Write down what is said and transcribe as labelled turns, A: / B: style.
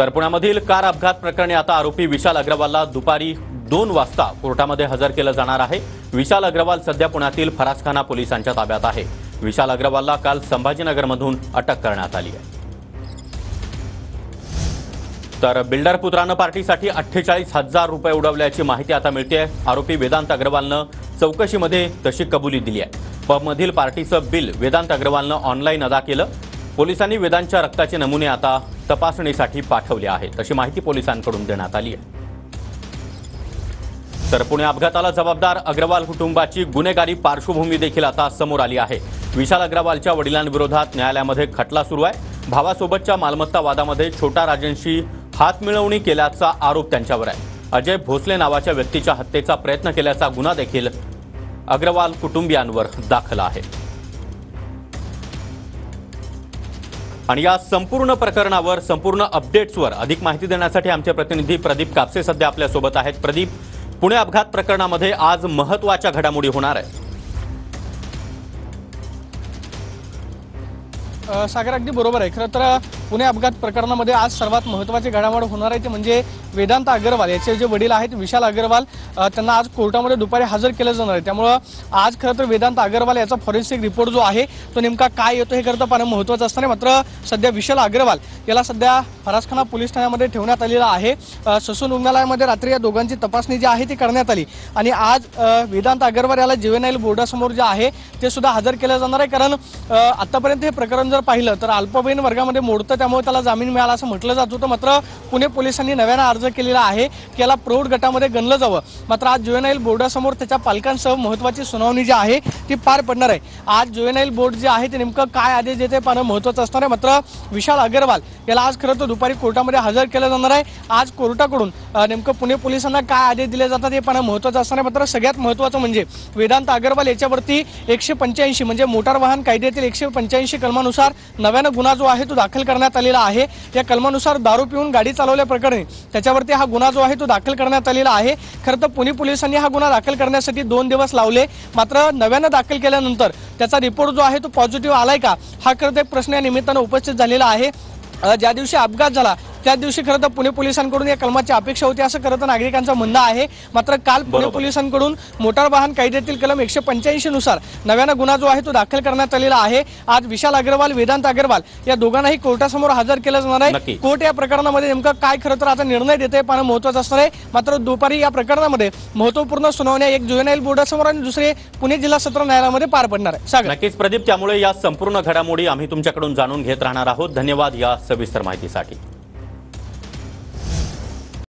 A: तर पुण्यामधील कार अपघात प्रकरणी आता आरोपी विशाल अग्रवालला दुपारी 2 वाजता कोर्टामध्ये हजर केलं जाणार आहे। विशाल अग्रवाल सध्या पुण्यातील फरासखाना पोलिसांच्या ताब्यात आहे। विशाल अग्रवालला काल संभाजीनगरमधून अटक करण्यात आली आहे। तर बिल्डर पुत्रानं पार्टीसाठी 48,000 रुपये उडवल्याची माहिती आता मिळते। आरोपी वेदांत अग्रवालनं चौकशीमध्ये तशी कबुली दिली आहे। पबमधील पार्टीचं बिल वेदांत अग्रवालनं ऑनलाईन अदा केलं। पोलिसांनी वेदांतच्या रक्ताचे नमुने आता तपासणीसाठी पाठवले आहेत, अशी माहिती पोलिसांकडून देण्यात आली आहे। तर पुणे अपघाताला जबाबदार अग्रवाल कुटुंबाची गुन्हेगारी पार्श्वभूमी देखील आता समोर आली आहे। विशाल अग्रवालच्या वडिलांविरोधात न्यायालयामध्ये खटला सुरू आहे। भावासोबतच्या मालमत्ता वादामध्ये छोटा राजनशी हातमिळवणी केल्याचा आरोप त्यांच्यावर आहे। अजय भोसले नावाच्या व्यक्तीच्या हत्येचा प्रयत्न केल्याचा गुन्हा देखील अग्रवाल कुटुंबियांवर दाखल आहे। आणि या संपूर्ण प्रकरणावर, संपूर्ण अपडेट्सवर अधिक माहिती देण्यासाठी आमचे प्रतिनिधी प्रदीप कापसे सध्या आपल्या सोबत आहेत। प्रदीप, पुणे अपघात प्रकरणामध्ये आज महत्त्वाच्या घडामोडी होणार आहे।
B: सागर, अगदी बरोबर आहे। खरं तर पुणे अपघात प्रकरणामध्ये आज सर्वात महत्त्वाची घडामोड होणार आहे ते म्हणजे वेदांत अग्रवाल याचे जे वडील आहेत विशाल अग्रवाल, त्यांना आज कोर्टामध्ये दुपारी हजर केलं जाणार आहे। त्यामुळे आज खरं तर वेदांत अग्रवाल याचा फॉरेन्सिक रिपोर्ट जो आहे तो नेमका काय येतो हे खरं पाहणं महत्त्वाचं असणार आहे। मात्र सध्या विशाल अग्रवाल याला सध्या फरासखाना पोलीस ठाण्यामध्ये ठेवण्यात आलेला आहे। ससून रुग्णालयामध्ये रात्री या दोघांची तपासणी जी आहे ती करण्यात आली आणि आज वेदांत अग्रवाल याला जुव्हेनाइल बोर्डासमोर जे आहे ते सुद्धा हजर केलं जाणार आहे। कारण आतापर्यंत हे प्रकरण जर पाहिलं तर अल्पवयीन वर्गामध्ये मोडतं, त्यामुळे त्याला जामीन मिळाला असं म्हटलं जात होतं। मात्र पुणे पोलिसांनी नव्यानं अर्ज केलेला आहे की याला प्रौढ गटामध्ये गणलं जावं। मात्र आज जुव्हेनाइल बोर्डासमोर त्याच्या पालकांसह महत्त्वाची सुनावणी जी आहे ती पार पडणार आहे। आज जुव्हेनाइल बोर्ड जे आहे ते नेमकं काय आदेश देते पाहणं महत्त्वाचं असणार आहे। मात्र विशाल अग्रवाल याला आज खरं तर दुपारी कोर्टामध्ये हजर केलं जाणार आहे। आज कोर्टाकडून नेमकं पुणे पोलिसांना काय आदेश दिले जातात हे पाहणं महत्त्वाचं असणार आहे। मात्र सगळ्यात महत्त्वाचं म्हणजे वेदांत अग्रवाल याच्यावरती 185 म्हणजे मोटार वाहन कायद्यातील 185 कलमानुसार नव्यानं गुन्हा जो आहे तो दाखल करण्यात आलेला आहे। या कलमानुसार दारू पिऊन गाडी चालवल्याप्रकरणी त्याच्यावरती हा गुन्हा जो आहे तो दाखल करण्यात आलेला आहे। खरं तर पुणे पोलिसांनी हा गुन्हा दाखल करण्यासाठी 2 दिवस लावले, मात्र नव्यानं दाखल केल्यानंतर त्याचा रिपोर्ट जो आहे तो पॉझिटिव्ह आलाय का हा खरं तर एक प्रश्न या निमित्तानं उपस्थित झालेला आहे। ज्या दिवशी अपघात झाला त्या दिवशी खरं तर पुणे पोलिसांकडून या कलमाची अपेक्षा होती असं खरं तर नागरिकांचं म्हणणं आहे। मात्र काल पुणे पोलिसांकडून मोटार वाहन कायद्यातील कलम 185 नुसार नव्यानं गुन्हा जो आहे तो दाखल करण्यात आलेला आहे। आज विशाल अग्रवाल, वेदांत अग्रवाल या दोघांनाही कोर्टासमोर हजर केलं जाणार आहे। कोर्ट या प्रकरणामध्ये नेमकं काय खरं तर आता निर्णय देते पाहणं महत्त्वाचं असणार आहे। मात्र दुपारी या प्रकरणामध्ये महत्त्वपूर्ण सुनावण्या एक जुव्हेनाइल बोर्डासमोर आणि दुसरे पुणे जिल्हा सत्र न्यायालयामध्ये पार पडणार आहे।
A: नक्कीच प्रदीप, त्यामुळे या संपूर्ण घडामोडी आम्ही तुमच्याकडून जाणून घेत राहणार आहोत। धन्यवाद या सविस्तर माहितीसाठी।